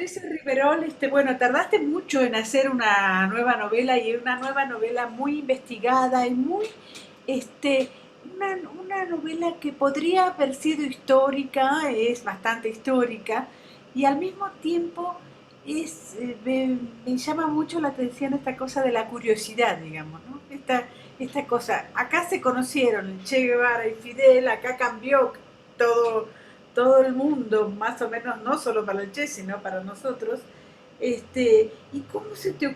Patricia Riverol, bueno, tardaste mucho en hacer una nueva novela y una nueva novela muy investigada y muy, este, una novela que podría haber sido histórica, es bastante histórica y al mismo tiempo me llama mucho la atención esta cosa de la curiosidad, digamos, ¿no? Esta cosa, acá se conocieron Che Guevara y Fidel, acá cambió todo todo el mundo, más o menos, no solo para el Che, sino para nosotros. ¿Y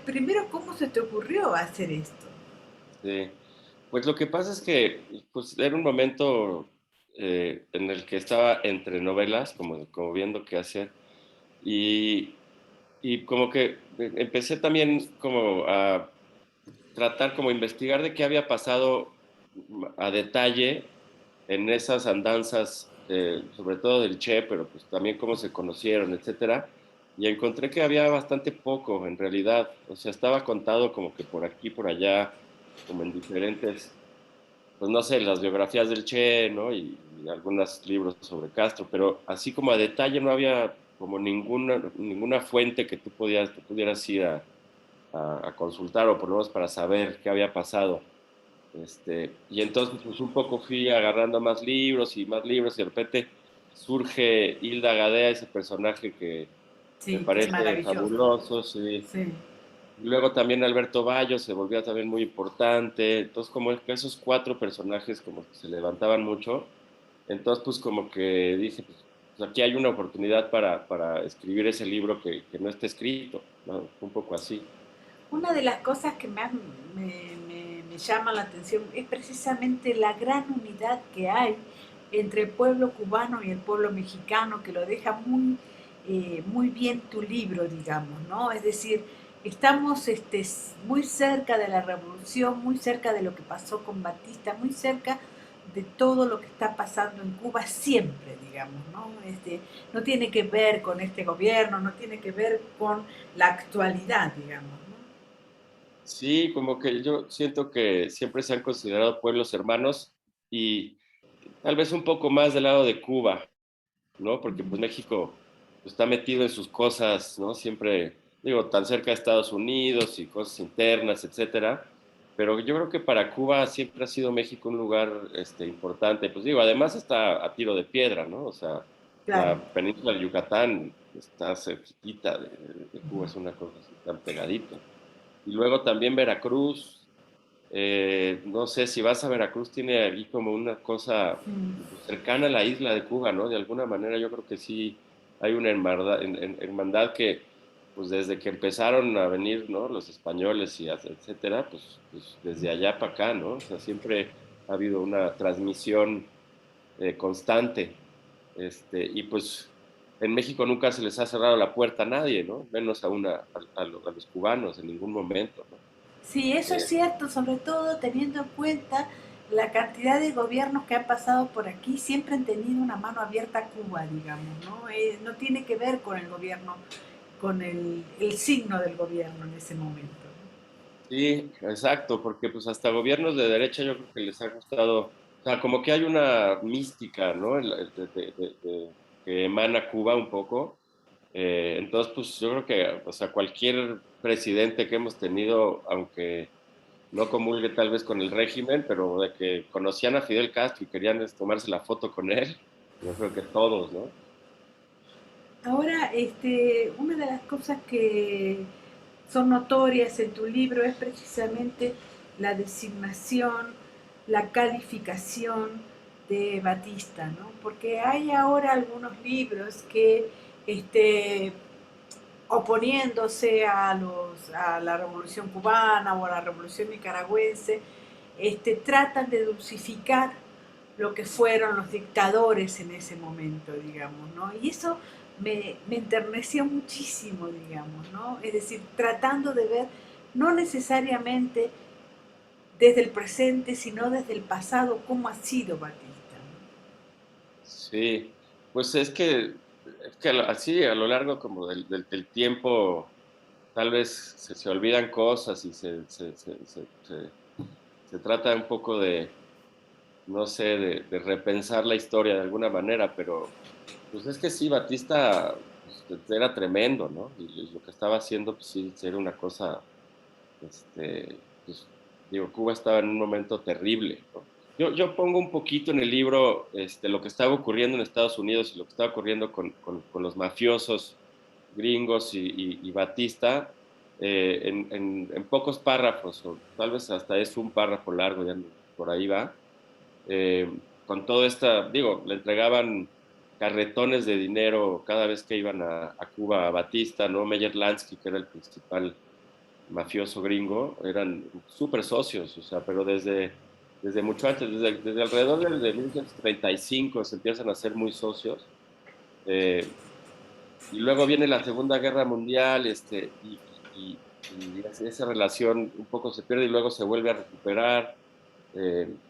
primero, cómo se te ocurrió hacer esto? Sí. Pues lo que pasa es que pues, era un momento en el que estaba entre novelas, como viendo qué hacer, y, y como que empecé también como a tratar, como investigar de qué había pasado a detalle en esas andanzas, sobre todo del Che, pero pues también cómo se conocieron, etcétera. Y encontré que había bastante poco en realidad, o sea, estaba contado como que por aquí, por allá, como en diferentes, pues no sé, las biografías del Che, ¿no? Y algunos libros sobre Castro, pero así como a detalle no había como ninguna fuente que tú pudieras ir a consultar o por lo menos para saber qué había pasado. Y entonces pues un poco fui agarrando más libros y de repente surge Hilda Gadea, ese personaje que me Sí, que es parece maravilloso. fabuloso, sí. Sí. Luego también Alberto Bayo se volvió también muy importante. Entonces, como que esos cuatro personajes como que se levantaban mucho. Entonces, pues como que dije, pues, aquí hay una oportunidad para escribir ese libro que no está escrito, ¿no? Un poco así. Una de las cosas que más me llama la atención es precisamente la gran unidad que hay entre el pueblo cubano y el pueblo mexicano, que lo deja muy bien tu libro, digamos, ¿no? Es decir, estamos muy cerca de la revolución, muy cerca de lo que pasó con Batista, muy cerca de todo lo que está pasando en Cuba siempre, digamos, ¿no? No tiene que ver con este gobierno, no tiene que ver con la actualidad, digamos, ¿no? Sí, como que yo siento que siempre se han considerado pueblos hermanos y tal vez un poco más del lado de Cuba, ¿no? Porque pues México pues, está metido en sus cosas, ¿no? Siempre, digo, tan cerca de Estados Unidos y cosas internas, etcétera. Pero yo creo que para Cuba siempre ha sido México un lugar importante. Pues digo, además está a tiro de piedra, ¿no? O sea, Claro. la península de Yucatán está cerquita de Cuba, es una cosa así tan pegadito. Y luego también Veracruz, no sé si vas a Veracruz, tiene ahí como una cosa pues, cercana a la isla de Cuba, ¿no? De alguna manera yo creo que sí hay una hermandad que, pues desde que empezaron a venir, ¿no? Los españoles y etcétera, pues desde allá para acá, ¿no? O sea, siempre ha habido una transmisión constante. Y pues en México nunca se les ha cerrado la puerta a nadie, ¿no? Menos a los cubanos en ningún momento, ¿no? Sí, eso es Eh, cierto, sobre todo teniendo en cuenta la cantidad de gobiernos que han pasado por aquí, siempre han tenido una mano abierta a Cuba, digamos, ¿no? No tiene que ver con el gobierno, con el signo del gobierno en ese momento, ¿no? Sí, exacto, porque pues hasta gobiernos de derecha yo creo que les ha gustado, o sea, como que hay una mística, ¿no? Que emana Cuba un poco. Entonces, pues yo creo que, o sea, cualquier presidente que hemos tenido, aunque no comulgue tal vez con el régimen, pero de que conocían a Fidel Castro y querían tomarse la foto con él, yo creo que todos, ¿no? Ahora, una de las cosas que son notorias en tu libro es precisamente la designación, la calificación de Batista, ¿no? Porque hay ahora algunos libros que, este, oponiéndose a la revolución cubana o a la revolución nicaragüense, tratan de dulcificar lo que fueron los dictadores en ese momento, digamos, ¿no? Y eso me enterneció muchísimo, digamos, ¿no? Es decir, tratando de ver no necesariamente desde el presente, sino desde el pasado, cómo ha sido Batista, ¿no? Sí, pues es que así a lo largo como del tiempo tal vez se olvidan cosas y se trata un poco de, no sé, de repensar la historia de alguna manera, pero pues es que sí, Batista era tremendo, ¿no? Y lo que estaba haciendo, pues sí, era una cosa, pues, digo, Cuba estaba en un momento terrible, ¿no? Yo pongo un poquito en el libro lo que estaba ocurriendo en Estados Unidos y lo que estaba ocurriendo con los mafiosos gringos y Batista en pocos párrafos, o tal vez hasta es un párrafo largo, ya por ahí va. Con todo esta, digo, le entregaban carretones de dinero cada vez que iban a Cuba a Batista, ¿no? Meyer Lansky, que era el principal mafioso gringo, eran súper socios, o sea, pero desde mucho antes, desde alrededor de 1935 se empiezan a ser muy socios. Eh, y luego viene la Segunda Guerra Mundial, y, esa relación un poco se pierde y luego se vuelve a recuperar.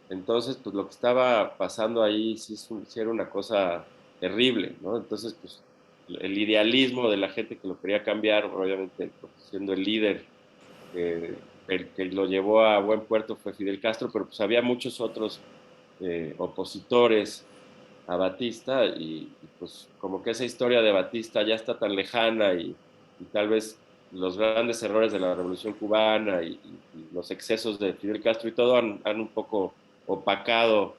Entonces, pues lo que estaba pasando ahí sí era una cosa terrible, ¿no? Entonces, pues el idealismo de la gente que lo quería cambiar, obviamente, pues, siendo el líder el que lo llevó a buen puerto fue Fidel Castro, pero pues había muchos otros opositores a Batista y, pues como que esa historia de Batista ya está tan lejana y tal vez los grandes errores de la Revolución Cubana y los excesos de Fidel Castro y todo han un poco opacado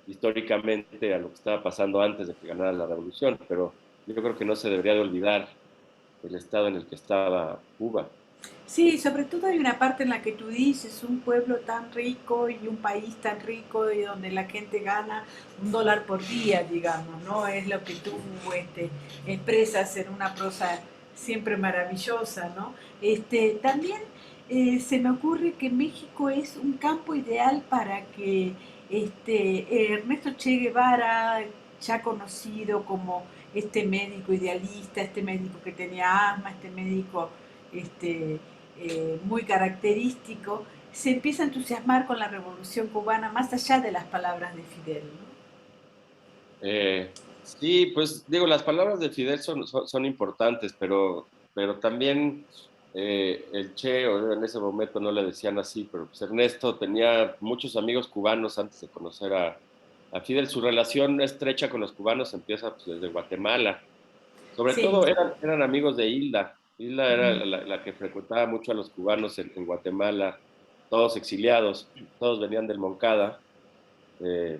históricamente a lo que estaba pasando antes de que ganara la revolución, pero yo creo que no se debería de olvidar el estado en el que estaba Cuba. Sí, sobre todo hay una parte en la que tú dices, un pueblo tan rico y un país tan rico y donde la gente gana $1 por día, digamos, ¿no? Es lo que tú expresas en una prosa siempre maravillosa, ¿no? También se me ocurre que México es un campo ideal para que Ernesto Che Guevara, ya conocido como este médico idealista, este médico que tenía asma, este médico este, muy característico, se empieza a entusiasmar con la revolución cubana más allá de las palabras de Fidel, ¿no? Sí, pues digo, las palabras de Fidel son importantes, pero también el Che, o en ese momento no le decían así, pero pues Ernesto tenía muchos amigos cubanos antes de conocer a Fidel. Su relación estrecha con los cubanos empieza pues, desde Guatemala. Sobre Sí. todo eran amigos de Hilda. Hilda era la que frecuentaba mucho a los cubanos en Guatemala, todos exiliados, todos venían del Moncada. Eh,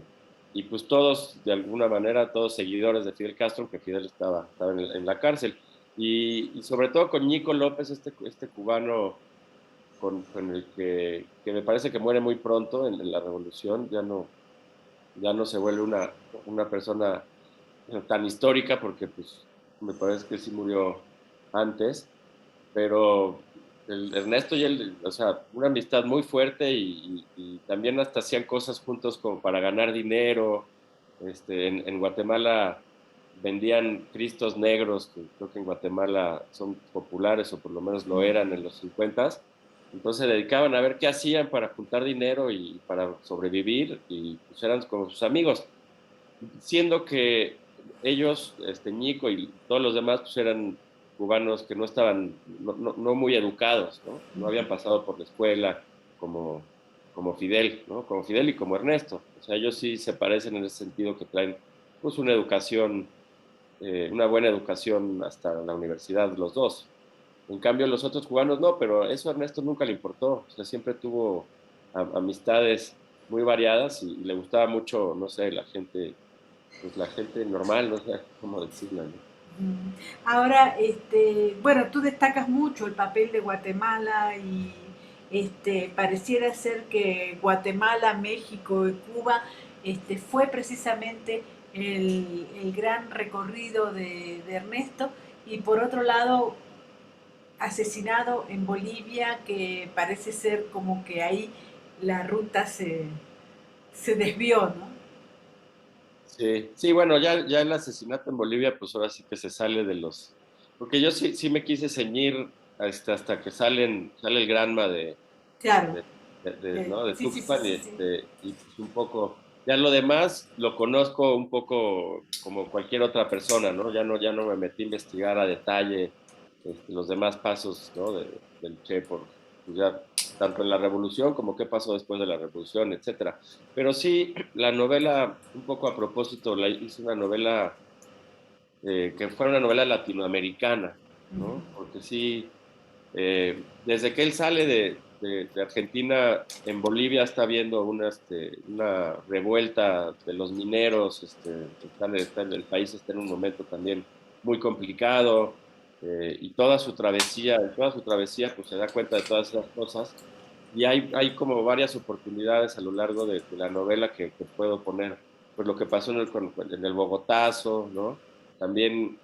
y pues todos, de alguna manera, todos seguidores de Fidel Castro, que Fidel estaba en la cárcel. Y sobre todo con Nico López, este cubano con el que me parece que muere muy pronto en la revolución, ya no se vuelve una persona tan histórica, porque pues me parece que sí murió antes, pero Ernesto y él, o sea, una amistad muy fuerte y también hasta hacían cosas juntos como para ganar dinero. En Guatemala vendían Cristos negros, que creo que en Guatemala son populares o por lo menos lo eran en los 50. Entonces se dedicaban a ver qué hacían para juntar dinero y para sobrevivir y pues eran como sus amigos, siendo que ellos, Ñico y todos los demás, pues eran cubanos que no estaban, no muy educados, ¿no? No habían pasado por la escuela como Fidel, ¿no? Como Fidel y como Ernesto. O sea, ellos sí se parecen en ese sentido que traen, pues, una educación, una buena educación hasta la universidad, los dos. En cambio, los otros cubanos no, pero eso a Ernesto nunca le importó. O sea, siempre tuvo amistades muy variadas y le gustaba mucho, no sé, pues la gente normal, no sé cómo decirlo, ¿no? Ahora, bueno, tú destacas mucho el papel de Guatemala y pareciera ser que Guatemala, México y Cuba fue precisamente el gran recorrido de Ernesto y por otro lado asesinado en Bolivia, que parece ser como que ahí la ruta se desvió, ¿no? Sí, sí, bueno, ya el asesinato en Bolivia, pues ahora sí que se sale de los... Porque yo sí me quise ceñir hasta que sale el Granma Claro, ¿no? De sí, sí, sí, Tuxpan sí, sí. y pues un poco... Ya lo demás lo conozco un poco como cualquier otra persona, ¿no? Ya no me metí a investigar a detalle los demás pasos, ¿no? Del Che pues ya, tanto en la revolución como qué pasó después de la revolución, etcétera. Pero sí, la novela, un poco a propósito, hice una novela que fuera una novela latinoamericana, ¿no? Porque sí, desde que él sale de Argentina, en Bolivia está viendo una revuelta de los mineros, el país está en un momento también muy complicado, y toda su travesía pues se da cuenta de todas esas cosas, y hay como varias oportunidades a lo largo de la novela que puedo poner, pues lo que pasó en el Bogotazo, ¿no? También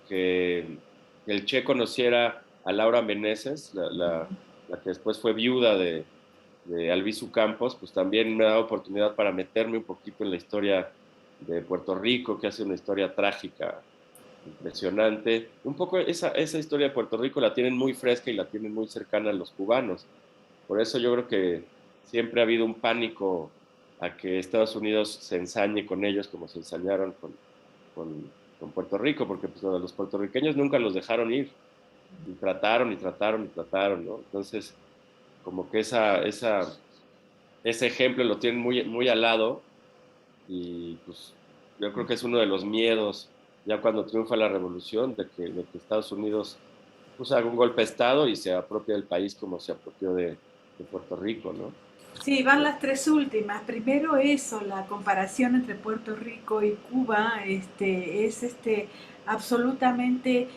que el Che conociera a Laura Meneses, la que después fue viuda de Albizu Campos, pues también me ha dado oportunidad para meterme un poquito en la historia de Puerto Rico, que hace una historia trágica, impresionante. Un poco esa historia de Puerto Rico la tienen muy fresca y la tienen muy cercana a los cubanos. Por eso yo creo que siempre ha habido un pánico a que Estados Unidos se ensañe con ellos como se ensañaron con Puerto Rico, porque pues, los puertorriqueños nunca los dejaron ir y trataron y trataron y trataron, ¿no? Entonces, como que ese ejemplo lo tienen muy, muy al lado y pues yo creo que es uno de los miedos ya cuando triunfa la revolución de que Estados Unidos pues haga un golpe de Estado y se apropie del país como se apropió de Puerto Rico, ¿no? Sí, van las tres últimas. Primero eso, la comparación entre Puerto Rico y Cuba, es absolutamente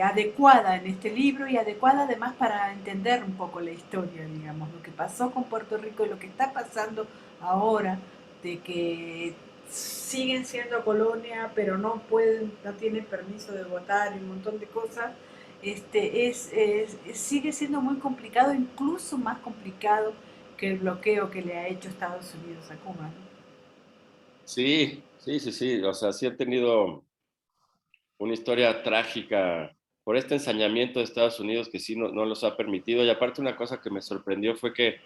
adecuada en este libro y adecuada además para entender un poco la historia, digamos, lo que pasó con Puerto Rico y lo que está pasando ahora, de que siguen siendo colonia, pero no pueden, no tienen permiso de votar y un montón de cosas. Sigue siendo muy complicado, incluso más complicado que el bloqueo que le ha hecho Estados Unidos a Cuba, ¿no? Sí, sí, sí, sí, o sea, sí he tenido una historia trágica por este ensañamiento de Estados Unidos que sí no los ha permitido. Y aparte una cosa que me sorprendió fue que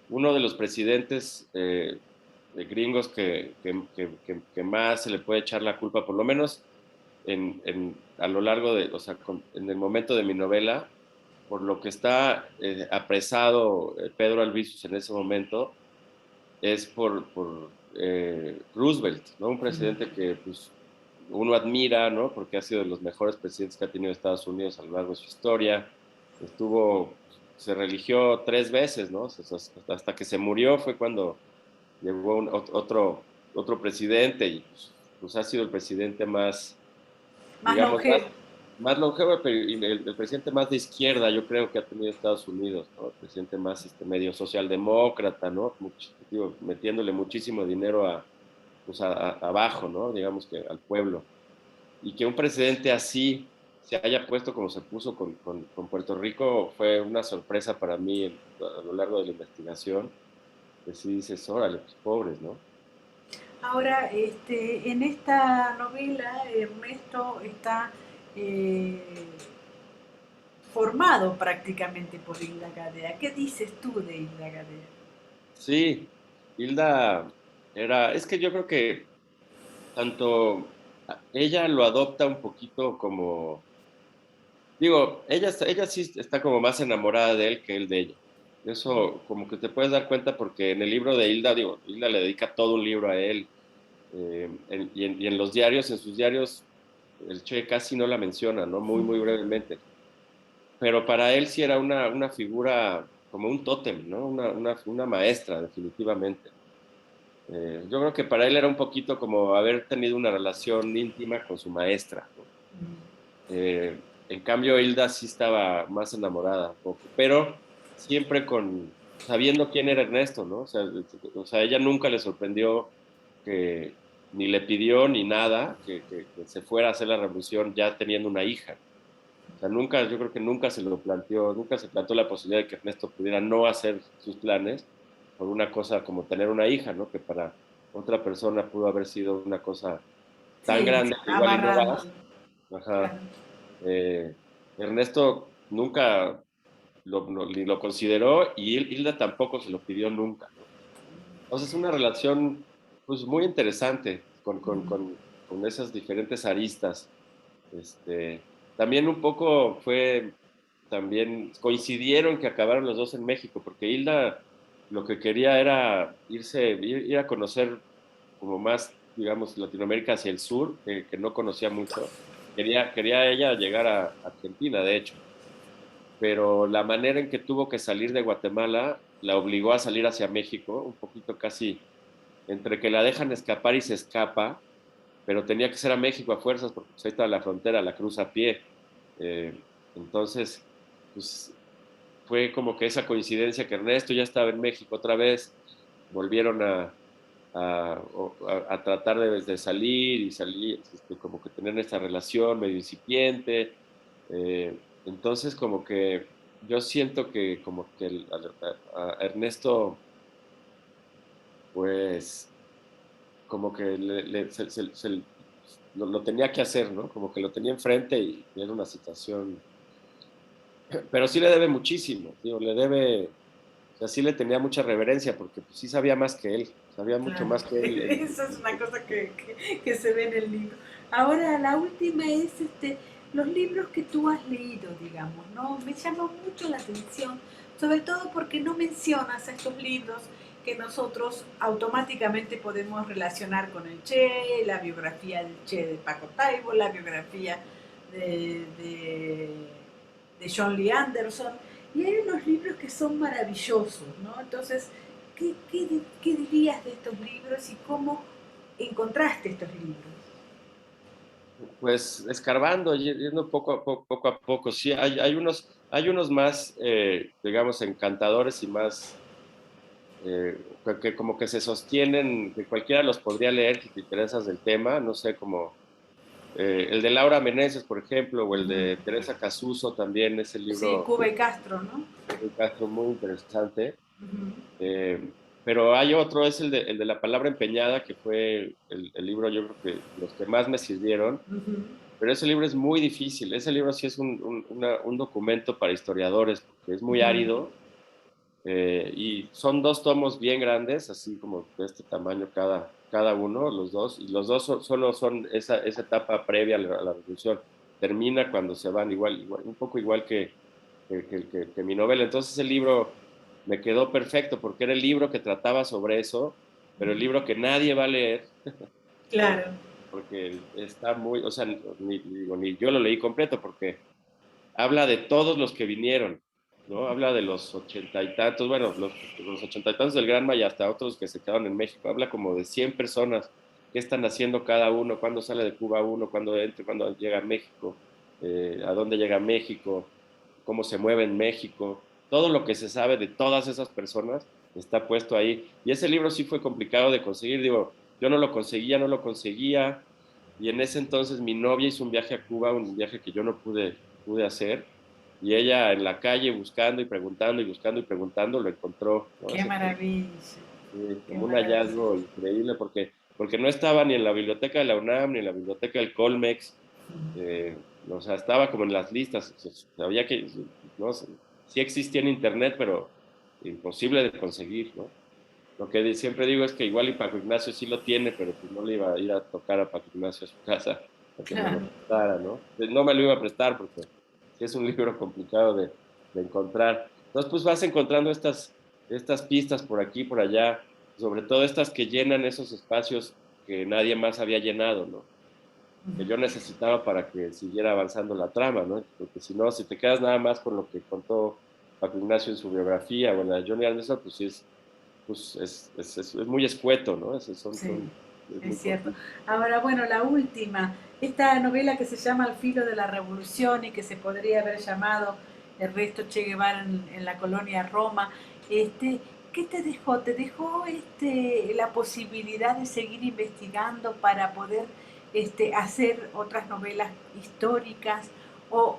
uno de los presidentes de gringos que más se le puede echar la culpa, por lo menos a lo largo o sea, en el momento de mi novela, por lo que está apresado Pedro Albizus en ese momento, es por Roosevelt, ¿no? Un presidente que pues, uno admira, ¿no? Porque ha sido de los mejores presidentes que ha tenido Estados Unidos a lo largo de su historia. Se religió 3 veces, ¿no? Hasta que se murió fue cuando llegó otro presidente y pues ha sido el presidente más, Más digamos, longevo. más longevo, pero el presidente más de izquierda, yo creo que ha tenido Estados Unidos, ¿no? El presidente más medio socialdemócrata, ¿no? Digo, metiéndole muchísimo dinero pues abajo, ¿no? Digamos que al pueblo. Y que un presidente así se haya puesto como se puso con Puerto Rico fue una sorpresa para mí a lo largo de la investigación. Que sí dices, órale, pues pobres, ¿no? Ahora, en esta novela, Ernesto está eh, formado prácticamente por Hilda Gadea. ¿Qué dices tú de Hilda Gadea? Sí, Hilda es que yo creo que tanto ella lo adopta un poquito como, digo, ella sí está como más enamorada de él que él de ella. Eso como que te puedes dar cuenta porque en el libro de Hilda, digo, Hilda le dedica todo un libro a él, y en los diarios, en sus diarios, el Che casi no la menciona, ¿no? Muy, muy brevemente. Pero para él sí era una figura como un tótem, ¿no? Una maestra, definitivamente. Yo creo que para él era un poquito como haber tenido una relación íntima con su maestra, ¿no? En cambio, Hilda sí estaba más enamorada un poco, pero siempre sabiendo quién era Ernesto, ¿no? O sea, ella nunca le sorprendió que ni le pidió ni nada que se fuera a hacer la revolución ya teniendo una hija. O sea, yo creo que nunca se lo planteó, nunca se planteó la posibilidad de que Ernesto pudiera no hacer sus planes por una cosa como tener una hija, ¿no? Que para otra persona pudo haber sido una cosa tan Sí, grande que igual y no amarrando. das. Claro. Ajá. Eh, Ernesto nunca ni lo consideró y Hilda tampoco se lo pidió nunca, ¿no? Entonces, es una relación pues muy interesante con esas diferentes aristas. También un poco también coincidieron que acabaron los dos en México, porque Hilda lo que quería era ir a conocer como más digamos, Latinoamérica hacia el sur, que no conocía mucho. Quería ella llegar a Argentina, de hecho, pero la manera en que tuvo que salir de Guatemala la obligó a salir hacia México, un poquito casi entre que la dejan escapar y se escapa, pero tenía que ser a México a fuerzas porque pues, ahí está la frontera, la cruza a pie. Eh, entonces, pues fue como que esa coincidencia que Ernesto ya estaba en México otra vez, volvieron a tratar de salir y salir, como que tener esta relación medio incipiente. Entonces, como que yo siento que como que a Ernesto, pues, como que lo tenía que hacer, ¿no? Como que lo tenía enfrente y era una situación, pero sí le debe muchísimo, digo, le debe, o sea, sí le tenía mucha reverencia porque pues, sí sabía más que él, sabía mucho Claro, más que él. esa es una cosa que se ve en el libro. Ahora, la última es los libros que tú has leído, digamos, ¿no? Me llama mucho la atención, sobre todo porque no mencionas estos libros que nosotros automáticamente podemos relacionar con el Che, la biografía del Che de Paco Taibo, la biografía de John Lee Anderson, y hay unos libros que son maravillosos, ¿no? Entonces, ¿qué dirías de estos libros y cómo encontraste estos libros? Pues escarbando, yendo poco a poco, sí, hay unos más, digamos, encantadores y más, que como que se sostienen, que cualquiera los podría leer si te interesas del tema, no sé, como el de Laura Meneses, por ejemplo, o el Ujú. de Teresa Casuso también, ese Sí, libro Cuba y Castro, ¿no? de Castro muy interesante. Ujú, Pero hay otro, es el de La Palabra Empeñada, que fue el libro, yo creo que los que más me sirvieron. ujú, Pero ese libro es muy difícil. Ese libro sí es un documento para historiadores, porque es muy ujú. árido. Y son dos tomos bien grandes, así como de este tamaño cada uno, los dos. Y los dos solo son esa etapa previa a la Revolución. Termina cuando se van, igual un poco igual que mi novela. Entonces el libro me quedó perfecto, porque era el libro que trataba sobre eso, pero el libro que nadie va a leer Claro, porque está muy, o sea, ni yo lo leí completo porque habla de todos los que vinieron, ¿no? Habla de los 80 y tantos, bueno, los 80 y tantos del Granma y hasta otros que se quedaron en México. Habla como de 100 personas, qué están haciendo cada uno, cuándo sale de Cuba uno, cuándo entra, cuándo llega a México, a dónde llega a México, cómo se mueve en México. Todo lo que se sabe de todas esas personas está puesto ahí. Y ese libro sí fue complicado de conseguir, digo, yo no lo conseguía. Y en ese entonces mi novia hizo un viaje a Cuba, un viaje que yo no pude hacer, y ella en la calle buscando y preguntando y buscando y preguntando lo encontró, ¿no? qué Así que maravilla, qué como un maravilla. hallazgo increíble porque no estaba ni en la biblioteca de la UNAM ni en la biblioteca del Colmex, o sea, estaba como en las listas, sabía que, no, sí existía en internet, pero imposible de conseguir, ¿no? Lo que siempre digo es que igual y Paco Ignacio sí lo tiene, pero pues no le iba a ir a tocar a Paco Ignacio a su casa para que me lo Claro. prestara, ¿no? No me lo iba a prestar porque sí es un libro complicado de encontrar. Entonces, pues vas encontrando estas pistas por aquí, por allá, sobre todo estas que llenan esos espacios que nadie más había llenado, ¿no? Que yo necesitaba para que siguiera avanzando la trama, ¿no? Porque si no, si te quedas nada más con lo que contó Paco Ignacio en su biografía o en la de Johnny Anderson, pues sí es muy escueto, ¿no? Sí, Es es muy cierto. cortito. Ahora, bueno, la última, esta novela que se llama Al filo de la revolución y que se podría haber llamado Ernesto Che Guevara en la colonia Roma, ¿qué te dejó? ¿Te dejó la posibilidad de seguir investigando para poder hacer otras novelas históricas o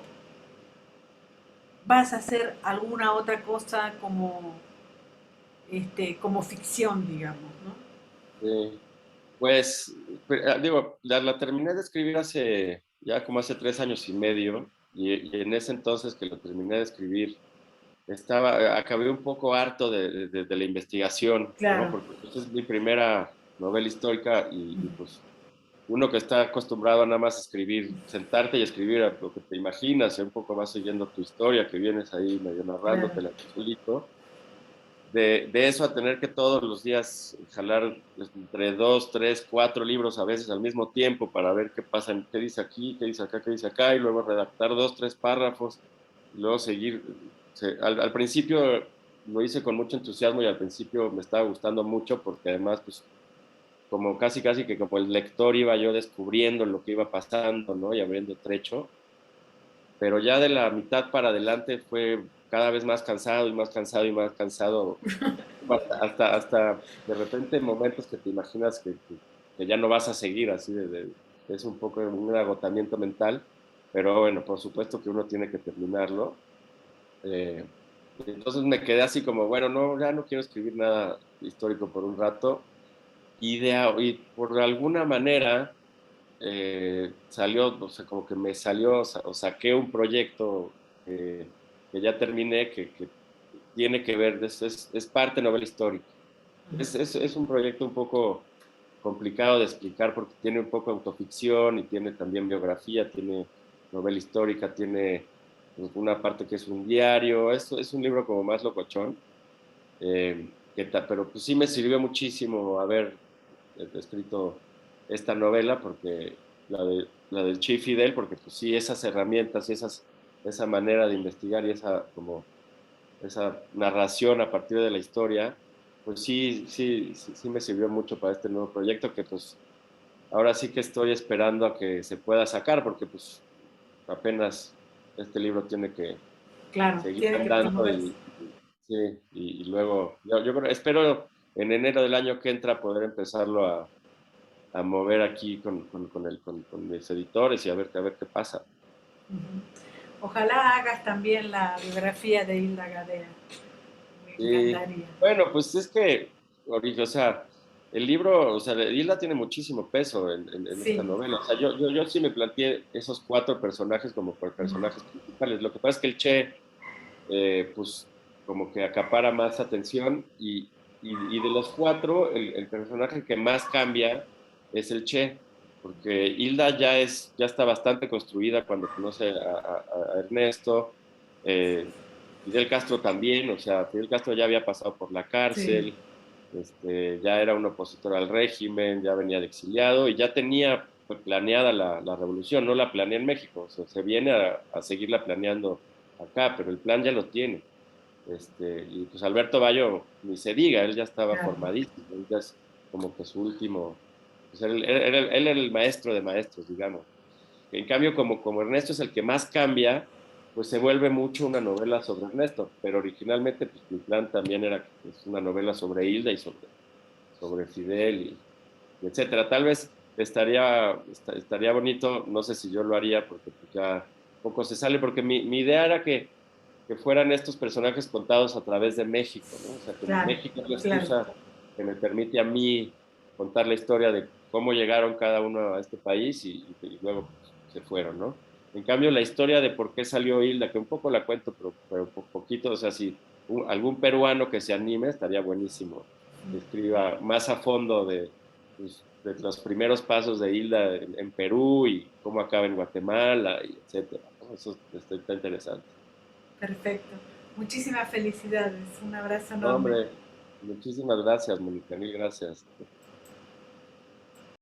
vas a hacer alguna otra cosa como ficción, digamos, ¿no? Eh, pues, digo, la terminé de escribir ya como hace 3 años y medio, y en ese entonces que lo terminé de escribir, acabé un poco harto de la investigación, ¿no? Claro. Porque pues, es mi primera novela histórica pues uno que está acostumbrado a nada más escribir, sentarte y escribir a lo que te imaginas, y un poco vas siguiendo tu historia, que vienes ahí medio Claro. narrándotela tú solito. de eso a tener que todos los días jalar entre 2, 3, 4 libros a veces al mismo tiempo para ver qué pasa, qué dice aquí, qué dice acá, qué dice acá, y luego redactar 2, 3 párrafos, y luego seguir. Al principio lo hice con mucho entusiasmo y al principio me estaba gustando mucho porque además, pues, como casi, casi que como el lector iba yo descubriendo lo que iba pasando, ¿no? Y abriendo trecho, pero ya de la mitad para adelante fue cada vez más cansado y más cansado y más cansado, hasta de repente momentos que te imaginas que ya no vas a seguir, así es un poco un agotamiento mental, pero bueno, por supuesto que uno tiene que terminarlo. Eh, entonces me quedé así como, bueno, no, ya no quiero escribir nada histórico por un rato, y por alguna manera salió, o sea, como que me salió, o saqué un proyecto que ya terminé, que tiene que ver, es parte novela histórica. Es un proyecto un poco complicado de explicar porque tiene un poco autoficción y tiene también biografía, tiene novela histórica, tiene una parte que es un diario, es un libro como más locochón, pero pues sí me sirvió muchísimo haber escrito esta novela, porque la del Che Fidel, porque pues sí, esas herramientas y esa manera de investigar y esa narración a partir de la historia, pues sí, sí, sí, sí me sirvió mucho para este nuevo proyecto que pues ahora sí que estoy esperando a que se pueda sacar, porque pues apenas este libro tiene que Claro, seguir tiene que andando promoverse. sí, y luego yo espero en enero del año que entra poder empezarlo a mover aquí con mis editores y a ver qué pasa. Ujú. Ojalá hagas también la biografía de Hilda Gadea. Me Y encantaría. bueno, pues es que, o sea, el libro, o sea, Hilda tiene muchísimo peso en esta Sí. novela. O sea, yo sí me planteé esos 4 personajes como por personajes principales. Lo que pasa es que el Che, pues, como que acapara más atención y de los 4, el personaje que más cambia es el Che, porque Hilda ya está bastante construida cuando conoce a Ernesto. eh, Fidel Castro también, o sea, Fidel Castro ya había pasado por la Sí, cárcel, ya era un opositor al régimen, ya venía de exiliado y ya tenía planeada la revolución, no la planea en México, o sea, se viene a seguirla planeando acá, pero el plan ya lo tiene. Y pues Alberto Bayo, ni se diga, él ya estaba claro. formadísimo, él ya es como que su último, pues él era el maestro de maestros, digamos. En cambio, como Ernesto es el que más cambia, pues se vuelve mucho una novela sobre Ernesto, pero originalmente pues mi plan también era que es una novela sobre Hilda y sobre Fidel y etcétera. Tal vez estaría bonito, no sé si yo lo haría porque pues ya poco se sale, porque mi idea era que fueran estos personajes contados a través de México, ¿no? O sea, que Claro, México es la claro. excusa que me permite a mí contar la historia de cómo llegaron cada uno a este país y luego pues, se fueron, ¿no? En cambio, la historia de por qué salió Hilda, que un poco la cuento, pero poquito, o sea, si algún peruano que se anime, estaría buenísimo, que escriba más a fondo de los primeros pasos de Hilda en Perú y cómo acaba en Guatemala, y etcétera, ¿no? Eso está interesante. Perfecto. Muchísimas felicidades. Un abrazo No, enorme. hombre, muchísimas gracias, Mónica, mil gracias.